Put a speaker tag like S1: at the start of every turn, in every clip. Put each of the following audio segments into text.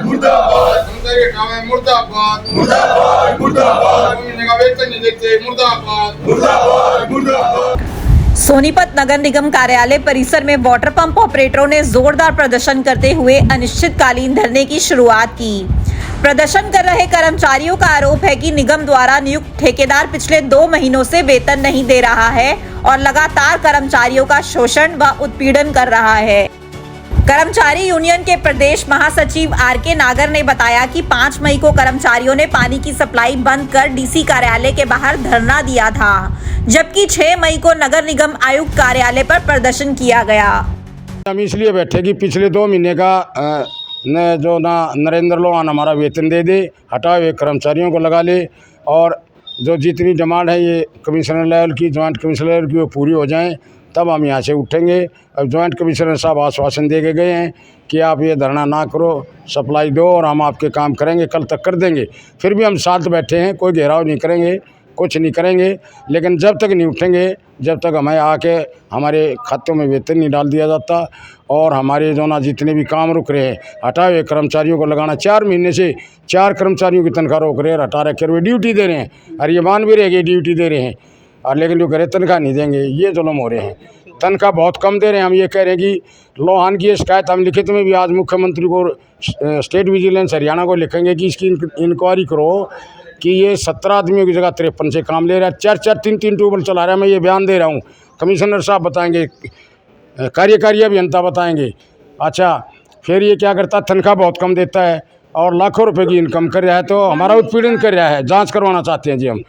S1: मुर्दाबाद मुर्दाबाद मुर्दाबाद मुर्दाबाद मुर्दाबाद वेतन नहीं देते मुर्दाबाद मुर्दाबाद मुर्दाबाद।
S2: सोनीपत नगर निगम कार्यालय परिसर में वाटर पंप ऑपरेटरों ने जोरदार प्रदर्शन करते हुए अनिश्चितकालीन धरने की शुरुआत की। प्रदर्शन कर रहे कर्मचारियों का आरोप है कि निगम द्वारा नियुक्त ठेकेदार पिछले 2 महीनों से वेतन नहीं दे रहा है और लगातार कर्मचारियों का शोषण व उत्पीड़न कर रहा है। कर्मचारी यूनियन के प्रदेश महासचिव आर.के. नागर ने बताया कि 5 मई को कर्मचारियों ने पानी की सप्लाई बंद कर डीसी कार्यालय के बाहर धरना दिया था, जबकि 6 मई को नगर निगम आयुक्त कार्यालय पर प्रदर्शन किया गया।
S3: हम इसलिए बैठे कि पिछले 2 महीने का नरेंद्र लोहान हमारा वेतन दे दे, हटाए हुए कर्मचारियों को लगा ले और जो जितनी डिमांड है ये कमिश्नर लेवल की, जॉइंट कमिश्नर लेवल की, वो पूरी हो जाएं, तब हम यहाँ से उठेंगे। अब जॉइंट कमिश्नर साहब आश्वासन दे के गए हैं कि आप ये धरना ना करो, सप्लाई दो और हम आपके काम करेंगे, कल तक कर देंगे। फिर भी हम साथ बैठे हैं, कोई घेराव नहीं करेंगे, कुछ नहीं करेंगे, लेकिन जब तक नहीं उठेंगे, जब तक हमें आके हमारे खातों में वेतन नहीं डाल दिया जाता और हमारे जो ना जितने भी काम रुक रहे हैं, हटाए हुए कर्मचारियों को लगाना। 4 महीने से 4 कर्मचारियों की तनख्वाह रोक रहे हैं, हटा रखे, वे ड्यूटी दे रहे हैं और ये मान भी रहे कि ड्यूटी दे रहे हैं और लेकिन जो करे तनख्वाह नहीं देंगे, ये जुल्म हो रहे हैं। तनख्वाह बहुत कम दे रहे हैं। हम ये कह रहे हैं कि लोहान की शिकायत हम लिखित में भी आज मुख्यमंत्री को, स्टेट विजिलेंस हरियाणा को लिखेंगे कि इसकी इंक्वायरी करो कि ये 17 आदमियों की जगह 53 से काम ले रहा है, 4-4 3-3 ट्यूबवेल चला रहा है। मैं ये बयान दे रहा हूँ, कमिश्नर साहब बताएंगे, कार्यकारी अभियंता बताएंगे। अच्छा, फिर ये क्या करता है, तनख्वाह बहुत कम देता है और लाखों रुपए की इनकम कर रहा है, तो हमारा उत्पीड़न कर रहा है। जांच करवाना चाहते हैं जी हम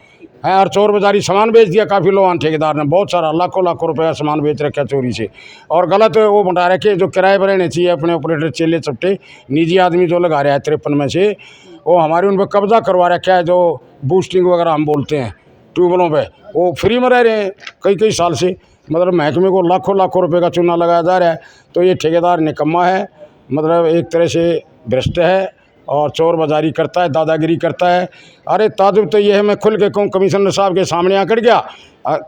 S3: हैं। और चोर बाजारी सामान बेच दिया काफ़ी लोहान ठेकेदार ने, बहुत सारा लाखों लाखों रुपए का सामान बेच रखा चोरी से। और गलत वो बता रखे जो किराए पर रहने चाहिए अपने ऑपरेटर चेले चपटे निजी आदमी जो लगा रहा है 53 में से, वो हमारे उन पर कब्जा करवा रखा है। जो बूस्टिंग वगैरह हम बोलते हैं ट्यूबवेलों पे, वो फ्री में रह रहे हैं कई साल से। मतलब महकमे को लाखों लाखों रुपए का चूना लगाया जा रहा है। तो ये ठेकेदार निकम्मा है, मतलब एक तरह से भ्रष्ट है और चोर बाजारी करता है, दादागिरी करता है। अरे ताजुब तो ये है, मैं खुल के कहूँ, कमिश्नर साहब के सामने आकर गया,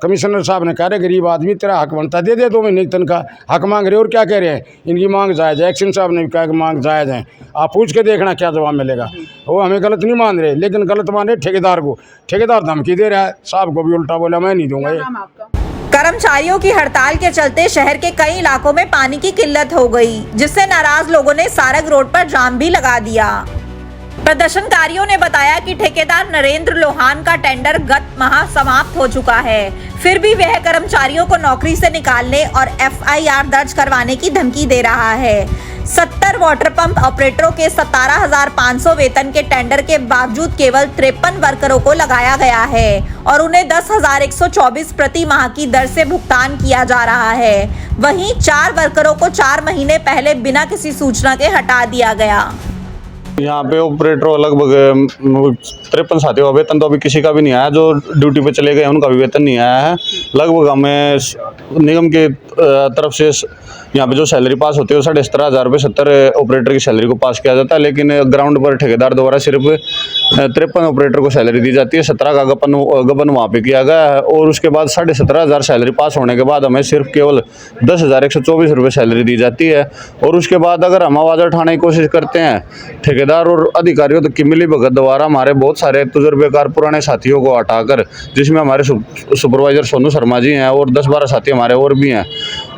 S3: कमिश्नर साहब ने कह रहे गरीब आदमी तेरा हक बनता है, दे दे 2 महीने की तनख्वाह। हक मांग रहे और क्या कह रहे हैं, इनकी मांग जायज़ है। एक्शन साहब ने भी कहा कि मांग जायज़ है, आप पूछ के देखना क्या जवाब मिलेगा। वो हमें गलत नहीं मान रहे, लेकिन गलत मान रहे ठेकेदार को। ठेकेदार धमकी दे रहा है, साहब को भी उल्टा बोला मैं नहीं दूंगा।
S2: कर्मचारियों की हड़ताल के चलते शहर के कई इलाकों में पानी की किल्लत हो गई, जिससे नाराज लोगों ने सारग रोड पर जाम भी लगा दिया। प्रदर्शनकारियों ने बताया कि ठेकेदार नरेंद्र लोहान का टेंडर गत माह समाप्त हो चुका है, फिर भी वह कर्मचारियों को नौकरी से निकालने और FIR दर्ज करवाने की धमकी दे रहा है। 70 वाटर पंप ऑपरेटरों के 17,500 वेतन के टेंडर के बावजूद केवल 53 वर्करों को लगाया गया है और उन्हें 10,124 प्रति माह की दर से भुगतान किया जा रहा है। वहीं 4 वर्करों को 4 महीने पहले बिना किसी सूचना के हटा दिया गया।
S4: यहाँ पे ऑपरेटरों लगभग 53 साथियों का वेतन तो अभी किसी का भी नहीं आया। जो ड्यूटी पे चले गए उनका भी वेतन नहीं आया है। लगभग हमें निगम के तरफ से यहाँ पे जो सैलरी पास होती है वो 17,500 रुपये 70 ऑपरेटर की सैलरी को पास किया जाता है, लेकिन ग्राउंड पर ठेकेदार द्वारा सिर्फ 53 ऑपरेटर को सैलरी दी जाती है। 17 का गबन वहाँ पे किया गया है और उसके बाद 17,500 सैलरी पास होने के बाद हमें सिर्फ केवल 10,124 रुपये सैलरी दी जाती है। और उसके बाद अगर हम आवाज़ उठाने की कोशिश करते हैं, ठेकेदार और अधिकारियों तक की मिली भगत द्वारा हमारे बहुत सारे तजुर्बेकार पुराने साथियों को हटाकर, जिसमें हमारे सुपरवाइजर सोनू शर्मा जी हैं और 10-12 साथी हमारे और भी हैं,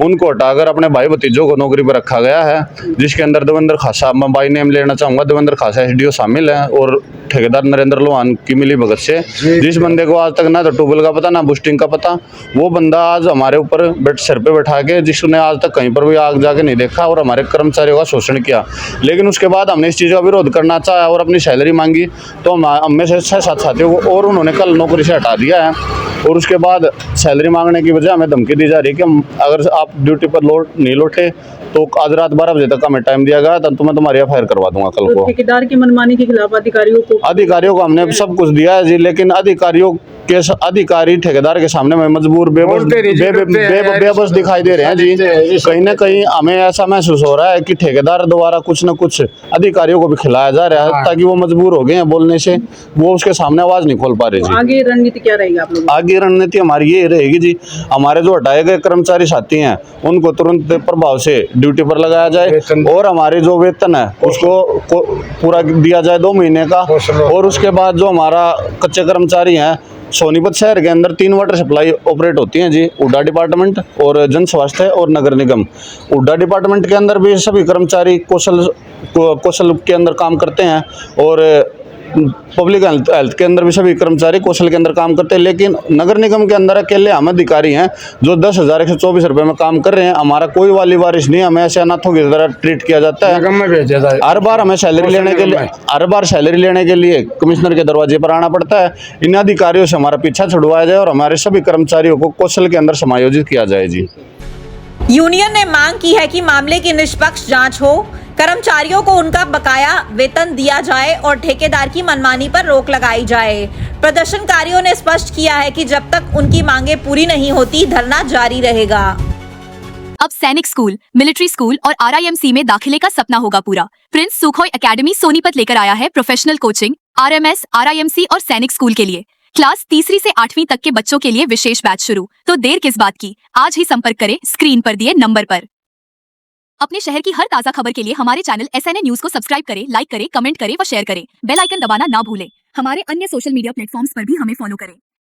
S4: उनको हटाकर अपने भाई भतीजों को नौकरी पर रखा गया है, जिसके अंदर देवेंद्र खासा, मैं बाई नेम लेना चाहूँगा, देवेंद्र खासा SDO शामिल है और ठेकेदार नरेंद्र लोहान की मिली भगत से जिस बंदे को आज तक ना तो ट्यूबवेल का पता ना बूस्टिंग का पता, वो बंदा आज हमारे ऊपर सर पे बैठा के, जिसने आज तक कहीं पर भी आग जाके नहीं देखा और हमारे कर्मचारियों का शोषण किया। लेकिन उसके बाद हमने इस चीज़ का विरोध करना चाहा और अपनी सैलरी मांगी, तो हम में से 6-7 साथियों को और उन्होंने कल नौकरी से हटा दिया है। और उसके बाद सैलरी मांगने की वजह हमें धमकी दी जा रही है कि अगर आप ड्यूटी पर नहीं लौटे तो आज रात 12 बजे तक हमें टाइम दिया गया, तब तो मैं तुम्हारी FIR करवा दूंगा कल को।
S5: ठेकेदार की मनमानी के खिलाफ अधिकारियों को हमने सब कुछ दिया है जी, लेकिन अधिकारी ठेकेदार के सामने में मजबूर बेबस दिखाई दे रहे हैं जी। कहीं ना कहीं हमें ऐसा महसूस हो रहा है कि ठेकेदार द्वारा कुछ न कुछ अधिकारियों को भी खिलाया जा रहा है, ताकि वो मजबूर हो गए हैं बोलने से, वो उसके सामने आवाज नहीं खोल पा रहे जी। आगे रणनीति क्या रहेगी आप लोगों की?
S4: आगे रणनीति हमारी ये रहेगी जी, हमारे जो हटाए गए कर्मचारी साथी हैं उनको तुरंत प्रभाव से
S5: ड्यूटी पर लगाया जाए और हमारे जो वेतन है उसको पूरा दिया जाए 2 महीने का। और उसके बाद जो हमारा कच्चे कर्मचारी हैं, सोनीपत शहर के अंदर 3 वाटर सप्लाई ऑपरेट होती हैं जी, हुड्डा डिपार्टमेंट और जन स्वास्थ्य और नगर निगम। हुड्डा डिपार्टमेंट के अंदर भी सभी कर्मचारी कौशल के अंदर काम करते हैं और पब्लिक हेल्थ के अंदर भी सभी कर्मचारी कौशल के अंदर काम करते हैं। लेकिन नगर निगम के अंदर अकेले हम अधिकारी हैं जो 10,124 रुपये में काम कर रहे हैं। हमारा कोई वाली वारिश नहीं, हमें ऐसे अनाथों की तरह ट्रीट किया जाता है। हर बार हमें सैलरी लेने के लिए कमिश्नर के दरवाजे पर आना पड़ता है। इन अधिकारियों से हमारा पीछा छुड़वाया जाए और हमारे सभी कर्मचारियों को कौशल के अंदर समायोजित किया जाए जी।
S2: यूनियन ने मांग की है कि मामले की निष्पक्ष जांच हो, कर्मचारियों को उनका बकाया वेतन दिया जाए और ठेकेदार की मनमानी पर रोक लगाई जाए। प्रदर्शनकारियों ने स्पष्ट किया है कि जब तक उनकी मांगे पूरी नहीं होती धरना जारी रहेगा।
S6: अब सैनिक स्कूल, मिलिट्री स्कूल और RIMC में दाखिले का सपना होगा पूरा। प्रिंस सुखोई एकेडमी सोनीपत लेकर आया है प्रोफेशनल कोचिंग RMS, RIMC और सैनिक स्कूल के लिए। क्लास 3री से 8वीं तक के बच्चों के लिए विशेष बैच शुरू। तो देर किस बात की, आज ही संपर्क करें स्क्रीन पर दिए नंबर पर। अपने शहर की हर ताजा खबर के लिए हमारे चैनल SNA न्यूज को सब्सक्राइब करें, लाइक करें, कमेंट करें व शेयर करें। बेल आइकन दबाना ना भूलें। हमारे अन्य सोशल मीडिया प्लेटफॉर्म्स पर भी हमें फॉलो करें।